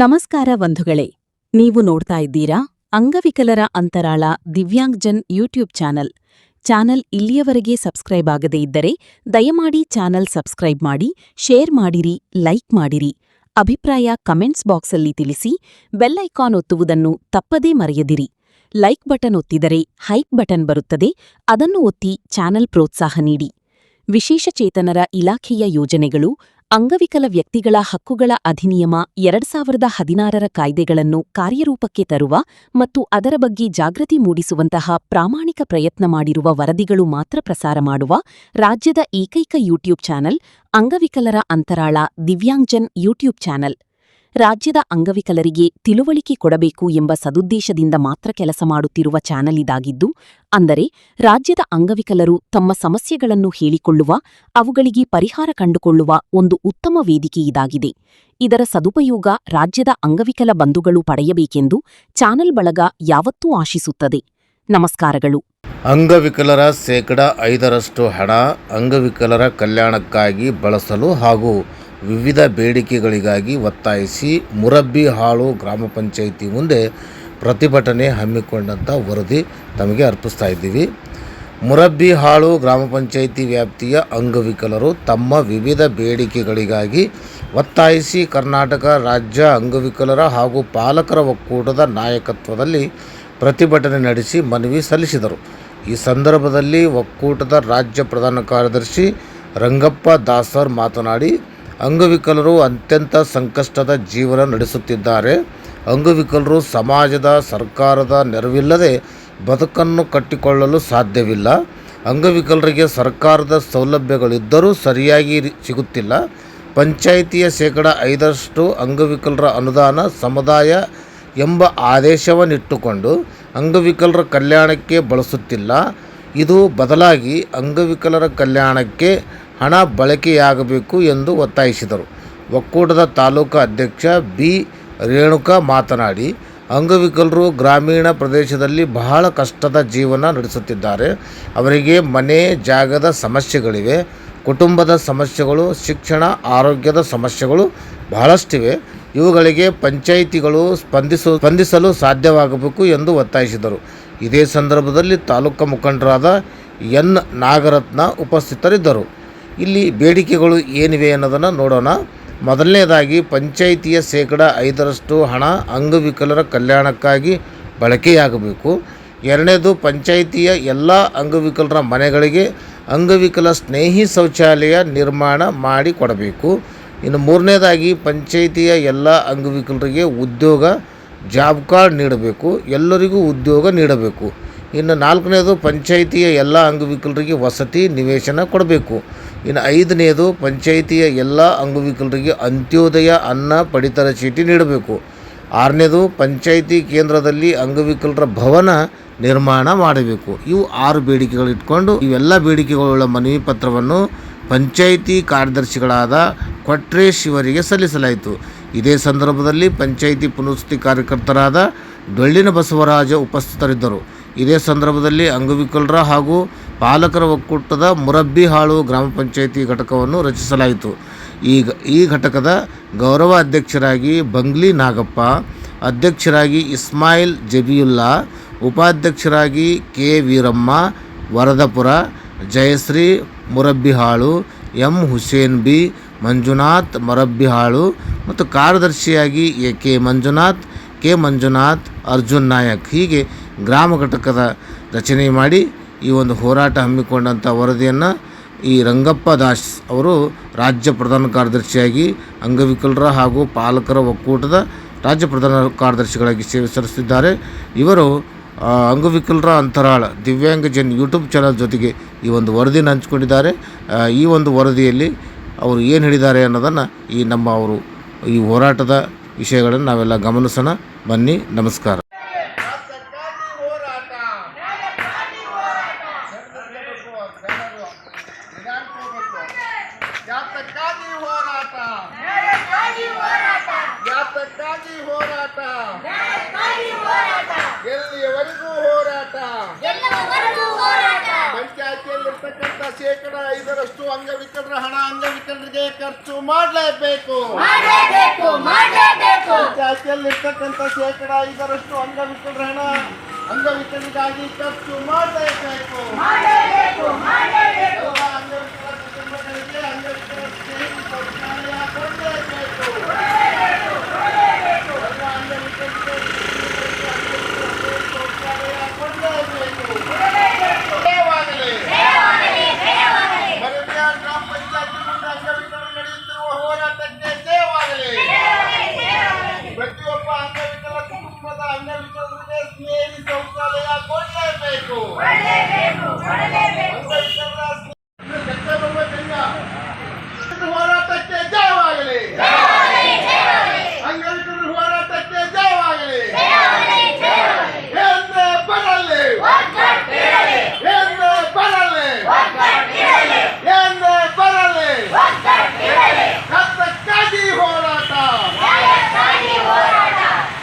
ನಮಸ್ಕಾರ ಬಂಧುಗಳೇ, ನೀವು ನೋಡ್ತಾ ಇದ್ದೀರಾ ಅಂಗವಿಕಲರ ಅಂತರಾಳ ದಿವ್ಯಾಂಗ್ಜನ್ ಯೂಟ್ಯೂಬ್ ಚಾನಲ್ ಇಲ್ಲಿಯವರೆಗೆ ಸಬ್ಸ್ಕ್ರೈಬ್ ಆಗದೇ ಇದ್ದರೆ ದಯಮಾಡಿ ಚಾನಲ್ ಸಬ್ಸ್ಕ್ರೈಬ್ ಮಾಡಿ, ಶೇರ್ ಮಾಡಿರಿ, ಲೈಕ್ ಮಾಡಿರಿ. ಅಭಿಪ್ರಾಯ ಕಮೆಂಟ್ಸ್ ಬಾಕ್ಸಲ್ಲಿ ತಿಳಿಸಿ. ಬೆಲ್ ಐಕಾನ್ ಒತ್ತುವುದನ್ನು ತಪ್ಪದೇ ಮರೆಯದಿರಿ. ಲೈಕ್ ಬಟನ್ ಒತ್ತಿದರೆ ಹೈಪ್ ಬಟನ್ ಬರುತ್ತದೆ, ಅದನ್ನು ಒತ್ತಿ ಚಾನಲ್ ಪ್ರೋತ್ಸಾಹ ನೀಡಿ. ವಿಶೇಷಚೇತನರ ಇಲಾಖೆಯ ಯೋಜನೆಗಳು, ಅಂಗವಿಕಲ ವ್ಯಕ್ತಿಗಳ ಹಕ್ಕುಗಳ ಅಧಿನಿಯಮ 2016ರ ಕಾಯ್ದೆಗಳನ್ನು ಕಾರ್ಯರೂಪಕ್ಕೆ ತರುವ ಮತ್ತು ಅದರ ಬಗ್ಗೆ ಜಾಗೃತಿ ಮೂಡಿಸುವಂತಹ ಪ್ರಾಮಾಣಿಕ ಪ್ರಯತ್ನ ಮಾಡಿರುವ ವರದಿಗಳು ಮಾತ್ರ ಪ್ರಸಾರ ಮಾಡುವ ರಾಜ್ಯದ ಏಕೈಕ ಯೂಟ್ಯೂಬ್ ಚಾನಲ್ ಅಂಗವಿಕಲರ ಅಂತರಾಳ ದಿವ್ಯಾಂಗ್ಜನ್ ಯೂಟ್ಯೂಬ್ ಚಾನಲ್. ರಾಜ್ಯದ ಅಂಗವಿಕಲರಿಗೆ ತಿಳುವಳಿಕೆ ಕೊಡಬೇಕು ಎಂಬ ಸದುದ್ದೇಶದಿಂದ ಮಾತ್ರ ಕೆಲಸ ಮಾಡುತ್ತಿರುವ ಚಾನಲ್ ಇದಾಗಿದ್ದು, ಅಂದರೆ ರಾಜ್ಯದ ಅಂಗವಿಕಲರು ತಮ್ಮ ಸಮಸ್ಯೆಗಳನ್ನು ಹೇಳಿಕೊಳ್ಳುವ, ಅವುಗಳಿಗೆ ಪರಿಹಾರ ಕಂಡುಕೊಳ್ಳುವ ಒಂದು ಉತ್ತಮ ವೇದಿಕೆ ಇದಾಗಿದೆ. ಇದರ ಸದುಪಯೋಗ ರಾಜ್ಯದ ಅಂಗವಿಕಲ ಬಂಧುಗಳು ಪಡೆಯಬೇಕೆಂದು ಚಾನಲ್ ಬಳಗ ಯಾವತ್ತೂ ಆಶಿಸುತ್ತದೆ. ನಮಸ್ಕಾರಗಳು. ಅಂಗವಿಕಲರ 5% ಹಣ ಅಂಗವಿಕಲರ ಕಲ್ಯಾಣಕ್ಕಾಗಿ ಬಳಸಲು ಹಾಗೂ ವಿವಿಧ ಬೇಡಿಕೆಗಳಿಗಾಗಿ ಒತ್ತಾಯಿಸಿ ಮುರಬ್ಬಿಹಾಳು ಗ್ರಾಮ ಪಂಚಾಯಿತಿ ಮುಂದೆ ಪ್ರತಿಭಟನೆ ಹಮ್ಮಿಕೊಂಡಂಥ ವರದಿ ತಮಗೆ ಅರ್ಪಿಸ್ತಾ ಇದ್ದೀವಿ. ಮುರಬ್ಬಿಹಾಳು ಗ್ರಾಮ ಪಂಚಾಯಿತಿ ವ್ಯಾಪ್ತಿಯ ಅಂಗವಿಕಲರು ತಮ್ಮ ವಿವಿಧ ಬೇಡಿಕೆಗಳಿಗಾಗಿ ಒತ್ತಾಯಿಸಿ ಕರ್ನಾಟಕ ರಾಜ್ಯ ಅಂಗವಿಕಲರ ಹಾಗೂ ಪಾಲಕರ ಒಕ್ಕೂಟದ ನಾಯಕತ್ವದಲ್ಲಿ ಪ್ರತಿಭಟನೆ ನಡೆಸಿ ಮನವಿ ಸಲ್ಲಿಸಿದರು. ಈ ಸಂದರ್ಭದಲ್ಲಿ ಒಕ್ಕೂಟದ ರಾಜ್ಯ ಪ್ರಧಾನ ಕಾರ್ಯದರ್ಶಿ ರಂಗಪ್ಪ ದಾಸರ್ ಮಾತನಾಡಿ, ಅಂಗವಿಕಲರು ಅತ್ಯಂತ ಸಂಕಷ್ಟದ ಜೀವನ ನಡೆಸುತ್ತಿದ್ದಾರೆ. ಅಂಗವಿಕಲರು ಸಮಾಜದ, ಸರ್ಕಾರದ ನೆರವಿಲ್ಲದೆ ಬದುಕನ್ನು ಕಟ್ಟಿಕೊಳ್ಳಲು ಸಾಧ್ಯವಿಲ್ಲ. ಅಂಗವಿಕಲರಿಗೆ ಸರ್ಕಾರದ ಸೌಲಭ್ಯಗಳಿದ್ದರೂ ಸರಿಯಾಗಿ ಸಿಗುತ್ತಿಲ್ಲ. ಪಂಚಾಯಿತಿಯ 5% ಅಂಗವಿಕಲರ ಅನುದಾನ ಸಮುದಾಯ ಎಂಬ ಆದೇಶವನ್ನಿಟ್ಟುಕೊಂಡು ಅಂಗವಿಕಲರ ಕಲ್ಯಾಣಕ್ಕೆ ಬಳಸುತ್ತಿಲ್ಲ. ಇದು ಬದಲಾಗಿ ಅಂಗವಿಕಲರ ಕಲ್ಯಾಣಕ್ಕೆ ಹಣ ಬಳಕೆಯಾಗಬೇಕು ಎಂದು ಒತ್ತಾಯಿಸಿದರು. ಒಕ್ಕೂಟದ ತಾಲೂಕು ಅಧ್ಯಕ್ಷ ಬಿ. ರೇಣುಕಾ ಮಾತನಾಡಿ, ಅಂಗವಿಕಲರು ಗ್ರಾಮೀಣ ಪ್ರದೇಶದಲ್ಲಿ ಬಹಳ ಕಷ್ಟದ ಜೀವನ ನಡೆಸುತ್ತಿದ್ದಾರೆ. ಅವರಿಗೆ ಮನೆ, ಜಾಗದ ಸಮಸ್ಯೆಗಳಿವೆ, ಕುಟುಂಬದ ಸಮಸ್ಯೆಗಳು, ಶಿಕ್ಷಣ, ಆರೋಗ್ಯದ ಸಮಸ್ಯೆಗಳು ಬಹಳಷ್ಟಿವೆ. ಇವುಗಳಿಗೆ ಪಂಚಾಯಿತಿಗಳು ಸ್ಪಂದಿಸಲು ಸಾಧ್ಯವಾಗಬೇಕು ಎಂದು ಒತ್ತಾಯಿಸಿದರು. ಇದೇ ಸಂದರ್ಭದಲ್ಲಿ ತಾಲೂಕು ಮುಖಂಡರಾದ ಎನ್. ನಾಗರತ್ನ ಉಪಸ್ಥಿತರಿದ್ದರು. ಇಲ್ಲಿ ಬೇಡಿಕೆಗಳು ಏನಿವೆ ಅನ್ನೋದನ್ನು ನೋಡೋಣ. ಮೊದಲನೇದಾಗಿ ಪಂಚಾಯಿತಿಯ 5% ಹಣ ಅಂಗವಿಕಲರ ಕಲ್ಯಾಣಕ್ಕಾಗಿ ಬಳಕೆಯಾಗಬೇಕು. ಎರಡನೇದು, ಪಂಚಾಯಿತಿಯ ಎಲ್ಲ ಅಂಗವಿಕಲರ ಮನೆಗಳಿಗೆ ಅಂಗವಿಕಲ ಸ್ನೇಹಿ ಶೌಚಾಲಯ ನಿರ್ಮಾಣ ಮಾಡಿ ಕೊಡಬೇಕು. ಇನ್ನು ಮೂರನೇದಾಗಿ, ಪಂಚಾಯಿತಿಯ ಎಲ್ಲ ಅಂಗವಿಕಲರಿಗೆ ಉದ್ಯೋಗ, ಜಾಬ್ ಕಾರ್ಡ್ ನೀಡಬೇಕು, ಎಲ್ಲರಿಗೂ ಉದ್ಯೋಗ ನೀಡಬೇಕು. ಇನ್ನು ನಾಲ್ಕನೇದು, ಪಂಚಾಯಿತಿಯ ಎಲ್ಲ ಅಂಗವಿಕಲರಿಗೆ ವಸತಿ ನಿವೇಶನ ಕೊಡಬೇಕು. ಇನ್ನು ಐದನೇದು, ಪಂಚಾಯಿತಿಯ ಎಲ್ಲ ಅಂಗವಿಕಲರಿಗೆ ಅಂತ್ಯೋದಯ ಅನ್ನ ಪಡಿತರ ಚೀಟಿ ನೀಡಬೇಕು. ಆರನೇದು, ಪಂಚಾಯಿತಿ ಕೇಂದ್ರದಲ್ಲಿ ಅಂಗವಿಕಲರ ಭವನ ನಿರ್ಮಾಣ ಮಾಡಬೇಕು. ಇವು 6 ಬೇಡಿಕೆಗಳಿಟ್ಕೊಂಡು ಇವೆಲ್ಲ ಬೇಡಿಕೆಗಳುಳ್ಳ ಮನವಿ ಪತ್ರವನ್ನು ಪಂಚಾಯಿತಿ ಕಾರ್ಯದರ್ಶಿಗಳಾದ ಕೊಟ್ರೇಶ್ ಇವರಿಗೆ ಸಲ್ಲಿಸಲಾಯಿತು. ಇದೇ ಸಂದರ್ಭದಲ್ಲಿ ಪಂಚಾಯಿತಿ ಪುನರ್ವಸತಿ ಕಾರ್ಯಕರ್ತರಾದ ಡೊಳ್ಳಿನ ಬಸವರಾಜ ಉಪಸ್ಥಿತರಿದ್ದರು. ಇದೇ ಸಂದರ್ಭದಲ್ಲಿ ಅಂಗವಿಕಲರ ಹಾಗೂ ಪಾಲಕರ ಒಕ್ಕೂಟದ ಮುರಬ್ಬಿಹಾಳು ಗ್ರಾಮ ಪಂಚಾಯಿತಿ ಘಟಕವನ್ನು ರಚಿಸಲಾಯಿತು. ಈ ಘಟಕದ ಗೌರವ ಅಧ್ಯಕ್ಷರಾಗಿ ಬಂಗ್ಲಿ ನಾಗಪ್ಪ, ಅಧ್ಯಕ್ಷರಾಗಿ ಇಸ್ಮಾಯಿಲ್ ಜಬಿಯುಲ್ಲಾ, ಉಪಾಧ್ಯಕ್ಷರಾಗಿ K. Veeramma Varadapura, Jayashree Murabbihalu, M. Hussain B, Manjunath Murabbihalu ಮತ್ತು ಕಾರ್ಯದರ್ಶಿಯಾಗಿ ಕೆ. ಮಂಜುನಾಥ್, ಅರ್ಜುನ್ ನಾಯಕ್ ಹೀಗೆ ಗ್ರಾಮ ಘಟಕದ ರಚನೆ ಮಾಡಿ ಈ ಒಂದು ಹೋರಾಟ ಹಮ್ಮಿಕೊಂಡಂಥ ವರದಿಯನ್ನು ಈ ರಂಗಪ್ಪ ದಾಸ್ ಅವರು ರಾಜ್ಯ ಪ್ರಧಾನ ಕಾರ್ಯದರ್ಶಿಯಾಗಿ ಅಂಗವಿಕಲರ ಹಾಗೂ ಪಾಲಕರ ಒಕ್ಕೂಟದ ರಾಜ್ಯ ಪ್ರಧಾನ ಕಾರ್ಯದರ್ಶಿಗಳಾಗಿ ಸೇವೆ ಸಲ್ಲಿಸುತ್ತಿದ್ದಾರೆ. ಇವರು ಅಂಗವಿಕಲರ ಅಂತರಾಳ ದಿವ್ಯಾಂಗಜನ್ ಯೂಟ್ಯೂಬ್ ಚಾನಲ್ ಜೊತೆಗೆ ಈ ಒಂದು ವರದಿಯನ್ನು ಹಂಚಿಕೊಂಡಿದ್ದಾರೆ. ಈ ಒಂದು ವರದಿಯಲ್ಲಿ ಅವರು ಏನು ಹೇಳಿದ್ದಾರೆ ಅನ್ನೋದನ್ನು ಈ ಹೋರಾಟದ ವಿಷಯಗಳನ್ನು ನಾವೆಲ್ಲ ಗಮನಿಸೋಣ. ಬನ್ನಿ. ನಮಸ್ಕಾರ. ಎಲ್ಲಿಯವರೆಗೂ ಹೋರಾಟ. ಪಂಚಾಯಿತಿಯಲ್ಲಿರ್ತಕ್ಕಂಥ 5% ಅಂಗವಿಕಲರ ಹಣ ಅಂಗವಿಕಲರಿಗೆ ಖರ್ಚು ಮಾಡಲೇಬೇಕು. ಪಂಚಾಯತಿಯಲ್ಲಿರ್ತಕ್ಕಂಥ ಶೇಕಡ 5ರಷ್ಟು ಅಂಗವಿಕಲರ ಹಣ ಅಂಗವಿಕಲರಿಗಾಗಿ ಖರ್ಚು ಮಾಡಲೇಬೇಕು. ಎಲ್ಲ ಅಂಗವಿಕಲ ಕುಟುಂಬಗಳಿಗೆ ಅಂಗವಿಕಲ ಸ್ನೇಹಿ ಶೌಚಾಲಯ ಕೊಡಲೇಬೇಕು. ಎಲ್ಲ ಅಂಗವಿಕಲರಿಗೆ ಶೌಚಾಲಯ ಕೊಡಲೇಬೇಕು. ಜಯವಾಗಲಿ. ಮರಬ್ಯಾಳ್ ಗ್ರಾಮ ಪಂಚಾಯತಿ ಮುಂದೆ ಅಂಗವಿಕಲರು ನಡೆಯುತ್ತಿರುವ ಹೋರಾಟಕ್ಕೆ ಜಯವಾಗಲಿ. ಪ್ರತಿಯೊಬ್ಬ ಅಂಗವಿಕಲ ಕುಟುಂಬದ ಅಂಗವಿಕಲರಿಗೆ ಸ್ನೇಹಿ ಶೌಚಾಲಯ ಕೊಡಲೇಬೇಕು. ಹೋರಾಟಕ್ಕೆ ಜಯವಾಗಲಿ. ಅಂಗವಿಕಲರ ಹೋರಾಟಕ್ಕೆ ಜಯವಾಗಲಿ. ಎಂದೇ ಬರಲಿ, ಎಂದೇ ಬರಲಿ, ಎಂದೇ ಬರಲಿ. ಯಾತಕ್ಕಾಗಿ ಹೋರಾಟ,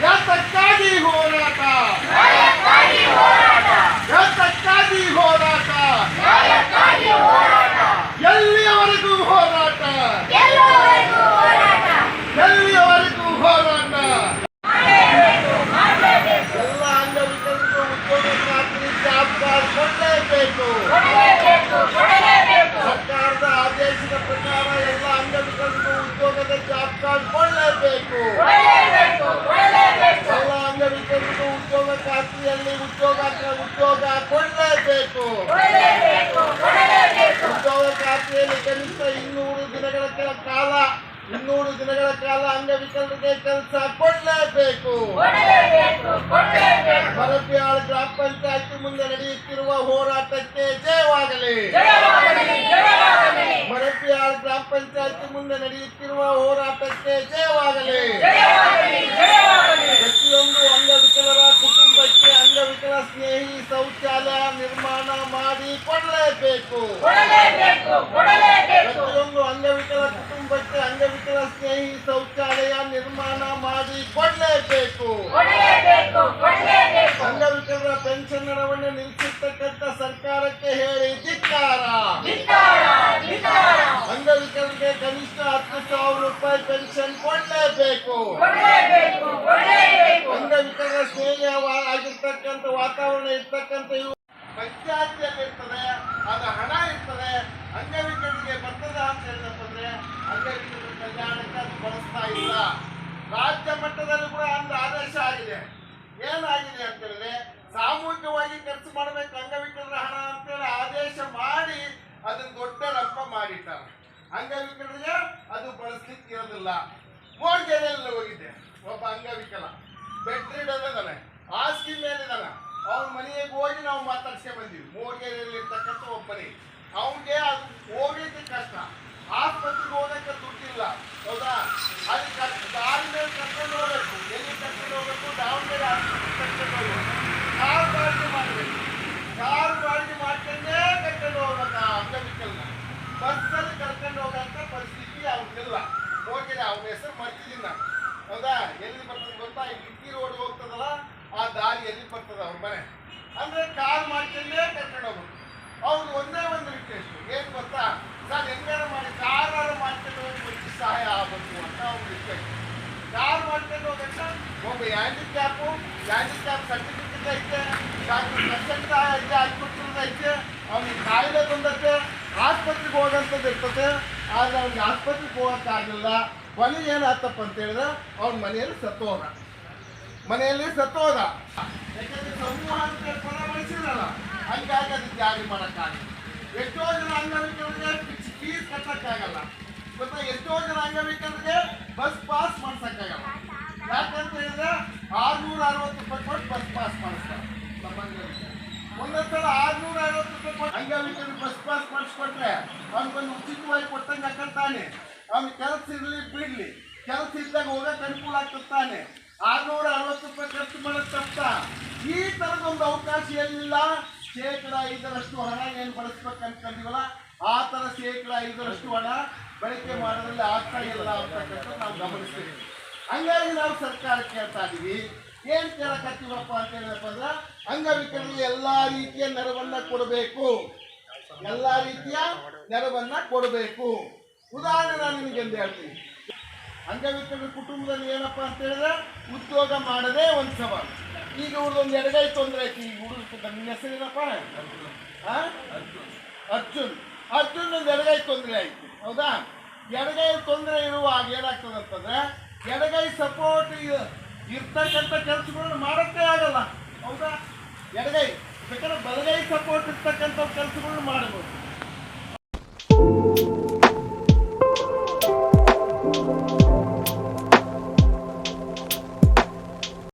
ಯಾತಕ್ಕಾಗಿ ಹೋರಾಟ, ಯಾತಕ್ಕಾಗಿ ಹೋರಾಟ, ಎಲ್ಲಿಯವರೆಗೂ ಹೋರಾಟ, ಎಲ್ಲಿಯವರೆಗೂ ಹೋರಾಟ. ಎಲ್ಲ ಅಂಗವಿಕಲರಿಗೂ ಉದ್ಯೋಗ ಖಾತ್ರಿ ಜಾಬ್ ಕಾರ್ಡ್ ಕೊಡಲೇಬೇಕು. ಸರ್ಕಾರದ ಆದೇಶದ ಪ್ರಕಾರ ಎಲ್ಲ ಅಂಗವಿಕಲರಿಗೂ ಉದ್ಯೋಗದ ಜಾಬ್ ಕಾರ್ಡ್ ಕೊಡಲೇಬೇಕು. ಎಲ್ಲ ಅಂಗವಿಕಲರಿಗೂ ಉದ್ಯೋಗ ಖಾತ್ರಿಯಲ್ಲಿ ಉದ್ಯೋಗ ಕೊಡಲೇಬೇಕು. ಉದ್ಯೋಗ ಖಾತ್ರಿಯಲ್ಲಿ ಕನಿಷ್ಠ 200 ದಿನಗಳ ಕಾಲ ಅಂಗವಿಕಲರಿಗೆ ಕೆಲಸ ಕೊಡಲೇಬೇಕು. ಮರಬ್ಯಾಳ್ ಗ್ರಾಮ ಪಂಚಾಯತಿ ಮುಂದೆ ನಡೆಯುತ್ತಿರುವ ಹೋರಾಟಕ್ಕೆ ಜಯವಾಗಲಿ. ಮರಬ್ಯಾಳ್ ಗ್ರಾಮ ಪಂಚಾಯತಿ ಮುಂದೆ ನಡೆಯುತ್ತಿರುವ ಹೋರಾಟಕ್ಕೆ ಜಯವಾಗಲಿ. ಪ್ರತಿಯೊಂದು ಅಂಗವಿಕಲರ ಕುಟುಂಬಕ್ಕೆ ಅಂಗವಿಕಲ ಸ್ನೇಹಿ ಶೌಚಾಲಯ ನಿರ್ಮಾಣ ಮಾಡಿ ಕೊಡಲೇಬೇಕು. ಪ್ರತಿಯೊಂದು ಅಂಗವಿಕಲ ಕುಟುಂಬಕ್ಕೆ ಅಂಗವಿಕಲ ಸ್ನೇಹಿ ಶೌಚಾಲಯ ನಿರ್ಮಾಣ ಮಾಡಿ ಕೊಡಲೇಬೇಕು. ಅಂಗವಿಕಲರ ಪೆನ್ಷನ್ ಹಣವನ್ನು ನಿಲ್ಲಿಸಿರ್ತಕ್ಕಂಥ ಸರ್ಕಾರಕ್ಕೆ ಹೇಳಿ ಧಿಕ್ಕಾರ. ಅಂಗವಿಕಲರಿಗೆ ಕನಿಷ್ಠ 10,000 ರೂಪಾಯಿ ಪೆನ್ಷನ್ ಕೊಡಲೇಬೇಕು. ಅಂಗವಿಕಲರ ಸ್ನೇಹಿ ಆಗಿರ್ತಕ್ಕಂಥ ವಾತಾವರಣ ಇರ್ತಕ್ಕಂಥ ಪಂಚಾಯತಿಯಲ್ಲಿ ಇರ್ತದೆ, ಅದು ಹಣ ಇರ್ತದೆ, ಅಂಗವಿಕಲರಿಗೆ ಬರ್ತದ ಅಂತ ಹೇಳಿದ್ರೆ ಅಂಗವಿಕಲರ ಕಲ್ಯಾಣಕ್ಕೆ ಅದು ಬಳಸ್ತಾ ಇಲ್ಲ. ರಾಜ್ಯ ಮಟ್ಟದಲ್ಲಿ ಕೂಡ ಒಂದು ಆದೇಶ ಆಗಿದೆ. ಏನಾಗಿದೆ ಅಂತ ಹೇಳಿದ್ರೆ ಸಾಮೂಹಿಕವಾಗಿ ಖರ್ಚು ಮಾಡಬೇಕು ಅಂಗವಿಕಲರ ಹಣ ಅಂತೇಳಿ ಆದೇಶ ಮಾಡಿ ಅದನ್ನ ದೊಡ್ಡ ರಂಪ ಮಾಡಿಟ್ಟಾರೆ. ಅಂಗವಿಕಲರಿಗೆ ಅದು ಬಳಸ್ಲಿಕ್ಕೆ ಇರೋದಿಲ್ಲ. ಮೋರ್ಗೆರೆಯಲ್ಲಿ ಹೋಗಿದ್ದೆ, ಒಬ್ಬ ಅಂಗವಿಕಲ ಬೆಡ್ ರಿಡರ್ ಇದ್ದಾನೆ, ಹಾಸಿಗೆ ಮೇಲಿದ್ದಾನೆ. ಅವ್ನ ಮನೆಗೆ ಹೋಗಿ ನಾವು ಮಾತಾಡ್ಸ್ಕೊಂಡ್ ಬಂದೀವಿ. ಮೋರ್ಗೆರೆಯಲ್ಲಿ ಇರ್ತಕ್ಕಂಥ ಒಬ್ಬನೇ ಅವನಿಗೆ ಅದು ಹೋಗ್ಲಿಕ್ಕೆ ಕಷ್ಟ, ಆಸ್ಪತ್ರೆಗೆ ಹೋಗಕ್ಕೆ ದುಡ್ಡಿಲ್ಲ. ಹೌದಾ? ಅದಕ್ಕೆ ದಾರಿ ಮೇಲೆ ಕರ್ಕೊಂಡು ಹೋಗ್ಬೇಕು. ಎಲ್ಲಿ ಕರ್ಕೊಂಡು ಹೋಗ್ಬೇಕು? ದಾವಣಗೆರೆ ಆಸ್ಪತ್ರೆಗೆ ಕರ್ಕೊಂಡು ಹೋಗ್ಬೇಕು. ಕಾರ್ ಬಾಡಿಗೆ ಮಾಡಬೇಕು. ಕಾರ್ ಬಾಡಿಗೆ ಮಾಡ್ಕೊಂಡೇ ಕರ್ಕೊಂಡು ಹೋಗ್ಬೇಕು ಆ ಅಂಗವಿಕಲನ. ಬಸ್ಸಲ್ಲಿ ಕರ್ಕೊಂಡು ಹೋಗಂತ ಪರಿಸ್ಥಿತಿ ಅವ್ನಿಗಿಲ್ಲ. ಹೋಗಿಲ್ಲ, ಅವನ ಹೆಸರು ಮರ್ತಿದ್ದೀನಿ ನಾನು. ಹೌದಾ? ಎಲ್ಲಿ ಬರ್ತದೆ ಗೊತ್ತಾ? ಇಟ್ಟಿ ರೋಡ್ ಹೋಗ್ತದಲ್ಲ, ಆ ದಾರಿ ಎಲ್ಲಿ ಬರ್ತದ ಅವ್ರ ಮನೆ. ಅಂದ್ರೆ ಕಾರ್ ಮಾಡ್ಕೊಂಡೇ ಕರ್ಕೊಂಡು ಹೋಗ್ಬೇಕು. ಅವ್ರು ಒಂದೇ ಒಂದು ರಿಕ್ವೆಸ್ಟ್ ಏನ್ ಗೊತ್ತಾ? ಸರ್ ಹೆಂಗಾರ ಮಾಡಿ ಕಾರ್ ಮಾಡ್ಕೊಂಡು ಹೋಗಿ ಮಂచి ಸಹಾಯ ಆಗಬೇಕು ಅಂತ ಅವ್ರು ರಿಕ್ವೆಸ್ಟ್. ಕಾರ್ ಮಾಡ್ಕೊಂಡು ಹೋಗಂತ ಒಬ್ಬ ಹ್ಯಾಂಡಿಕ್ಯಾಪ್ ಸರ್ಟಿಫಿಕೇಟ್ ಐತೆ, ಪರ್ಸೆಂಟ್ ಐತೆ, ಆಸ್ಪತ್ರೆ ಐತೆ, ಅವ್ನಿಗೆ ಕಾಯಿಲೆ ಬಂದತ್ತೆ, ಆಸ್ಪತ್ರೆಗೆ ಹೋಗಂಥದ್ದು ಇರ್ತದೆ. ಆದ್ರೆ ಅವ್ನಿಗೆ ಆಸ್ಪತ್ರೆಗೆ ಹೋಗಕ್ಕಾಗಲಿಲ್ಲ. ಕೊನೆಗೆ ಏನಾಗ್ತಪ್ಪ ಅಂತ ಹೇಳಿದ್ರೆ ಅವ್ನ ಮನೆಯಲ್ಲಿ ಸತ್ತೋದ. ಯಾಕಂದ್ರೆ ಸಮೂಹ ಅಂತ ಪರಾಮರ್ಶಿರಲ್ಲ, ಹಂಗಾಗಿ ಅದಕ್ಕೆ ಜಾರಿ ಮಾಡೋಕ್ಕಾಗಲ್ಲ. ಎಷ್ಟೋ ಜನ ಅಂಗವಿಕಲರಿಗೆ ಫೀಸ್ ಕಟ್ಟಕ್ಕಾಗಲ್ಲ ಗೊತ್ತಾ? ಎಷ್ಟೋ ಜನ ಅಂಗವಿಕಲರಿಗೆ ಬಸ್ ಪಾಸ್ ಮಾಡ್ಸಕ್ಕಾಗಲ್ಲ. ಯಾಕಂತ ಹೇಳಿದ್ರೆ 660 ರೂಪಾಯಿ ಕೊಟ್ಟು ಬಸ್ ಪಾಸ್ ಮಾಡಿಸ್ತಾರೆ ನಮ್ಮ ಅಂಗವಿಕಲ. ಒಂದೊಂದ್ಸಲ 660 ರೂಪಾಯಿ ಕೊಟ್ಟು ಅಂಗವಿಕಲರಿಗೆ ಬಸ್ ಪಾಸ್ ಮಾಡಿಸ್ಕೊಟ್ರೆ ಅವ್ನಿಗೊಂದು ಉಚಿತವಾಗಿ ಕೊಟ್ಟಂಗೆ ಹಾಕಂತಾನೆ. ಅವ್ನಿಗೆ ಕೆಲಸ ಇರಲಿ ಬಿಡ್ಲಿ, ಕೆಲಸ ಇದ್ದಾಗ ಹೋಗಕ್ಕೆ ಅನುಕೂಲ ಆಗ್ತಾನೆ. 660 ರೂಪಾಯಿ ಖರ್ಚು ಮಾಡೋದು ತಪ್ಪ. ಈ ಥರದೊಂದು ಅವಕಾಶ ಏನಿಲ್ಲ. ಶೇಕಡ 5ರಷ್ಟು ಹಣ ಏನು ಬಳಸ್ಬೇಕು ಅನ್ಕೊಂಡಿವಲ್ಲ, ಆ ಥರ ಶೇಕಡ 5ರಷ್ಟು ಹಣ ಬಳಕೆ ಮಾಡೋದ್ರಲ್ಲಿ ಆಗ್ತಾ ಇಲ್ಲ ಅಂತಕ್ಕಂಥ ನಾವು ಗಮನಿಸ್ತೀವಿ. ಹಂಗಾಗಿ ನಾವು ಸರ್ಕಾರ ಕೇಳ್ತಾ ಇದೀವಿ. ಏನ್ ಕೇಳಕತ್ತೀವಪ್ಪ ಅಂತ ಹೇಳಿದಪ್ಪ ಅಂದ್ರೆ ಅಂಗವಿಕಲರಿಗೆ ಎಲ್ಲಾ ರೀತಿಯ ನೆರವನ್ನ ಕೊಡಬೇಕು. ಎಲ್ಲಾ ರೀತಿಯ ನೆರವನ್ನ ಕೊಡಬೇಕು. ಉದಾಹರಣೆ ನಾನು ನಿಮಗೆ ಎಂದು ಹೇಳ್ತೀನಿ. ಅಂಗವಿಕಲರ ಕುಟುಂಬದಲ್ಲಿ ಏನಪ್ಪ ಅಂತ ಹೇಳಿದ್ರೆ ಉದ್ಯೋಗ ಮಾಡದೇ ಒಂದು ಸವಾಲು. ಈಗ ಇವ್ರದೊಂದು ಎಡಗೈ ತೊಂದರೆ ಐತಿ. ಈಗ ಹುಡುಗ ನಿಮ್ಮ ಹೆಸರೇನಪ್ಪ? ಅರ್ಜುನ್ ಒಂದು ಎಡಗೈ ತೊಂದರೆ ಆಯ್ತು, ಹೌದಾ? ಎಡಗೈ ತೊಂದರೆ ಇರುವಾಗ ಏನಾಗ್ತದೆ ಅಂತಂದ್ರೆ ಎಡಗೈ ಸಪೋರ್ಟ್ ಇರ್ತಕ್ಕಂಥ ಕೆಲಸಗಳನ್ನ ಮಾಡೋಕ್ಕೆ ಆಗಲ್ಲ, ಹೌದಾ? ಎಡಗೈ ಬೇಕಾದ್ರೆ ಬಲಗೈ ಸಪೋರ್ಟ್ ಇರ್ತಕ್ಕಂಥ ಕೆಲಸಗಳನ್ನ ಮಾಡಬಹುದು.